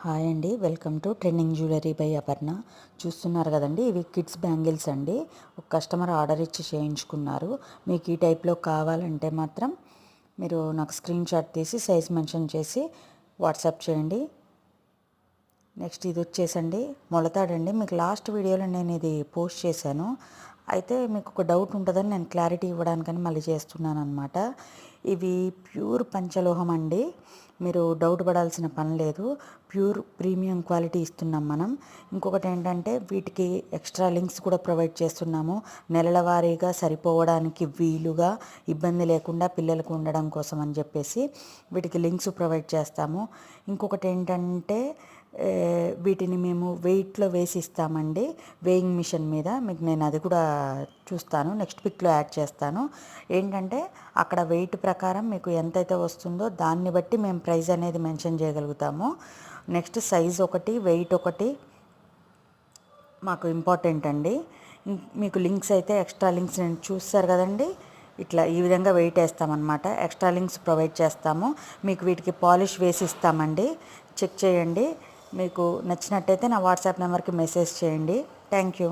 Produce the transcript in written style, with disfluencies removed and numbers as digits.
Hi అండి, welcome to trending jewellery by Aparna. చూస్తున్నారు కదండి, ఇవి కిడ్స్ బ్యాంగిల్స్ అండి. ఒక కస్టమర్ ఆర్డర్ ఇచ్చి చేయించుకున్నారు. మీకు ఈ టైప్లో కావాలంటే మాత్రం మీరు నాకు స్క్రీన్ షాట్ తీసి సైజ్ మెన్షన్ చేసి వాట్సాప్ చేయండి. నెక్స్ట్ ఇది వచ్చేసండి మొలతాడండి. మీకు లాస్ట్ వీడియోలో నేను ఇది పోస్ట్ చేశాను. అయితే మీకు ఒక డౌట్ ఉంటుందని నేను క్లారిటీ ఇవ్వడానికని మళ్ళీ చేస్తున్నాను అనమాట. ఇవి ప్యూర్ పంచలోహం అండి. మీరు డౌట్ పడాల్సిన పని లేదు. ప్యూర్ ప్రీమియం క్వాలిటీ ఇస్తున్నాం మనం. ఇంకొకటి ఏంటంటే వీటికి ఎక్స్ట్రా లింక్స్ కూడా ప్రొవైడ్ చేస్తున్నాము. నెలల వారీగా సరిపోవడానికి వీలుగా, ఇబ్బంది లేకుండా పిల్లలకు ఉండడం కోసం అని చెప్పేసి వీటికి లింక్స్ ప్రొవైడ్ చేస్తాము. ఇంకొకటి ఏంటంటే వీటిని మేము వెయిట్లో వేసి ఇస్తామండి, వేయింగ్ మిషన్ మీద. మీకు నేను అది కూడా చూస్తాను, నెక్స్ట్ పిక్లో యాడ్ చేస్తాను. ఏంటంటే అక్కడ వెయిట్ ప్రకారం మీకు ఎంతైతే వస్తుందో దాన్ని బట్టి మేము ప్రైస్ అనేది మెన్షన్ చేయగలుగుతాము. నెక్స్ట్ సైజ్ ఒకటి, వెయిట్ ఒకటి మాకు ఇంపార్టెంట్ అండి. మీకు లింక్స్ అయితే ఎక్స్ట్రా లింక్స్ నేను చూస్తారు కదండి, ఇట్లా ఈ విధంగా వెయిట్ వేస్తామన్నమాట. ఎక్స్ట్రా లింక్స్ ప్రొవైడ్ చేస్తాము. మీకు వీటికి పాలిష్ వేసి ఇస్తామండి. చెక్ చేయండి. మీకు నచ్చినట్టయితే నా వాట్సాప్ నెంబర్కి మెసేజ్ చేయండి. Thank you.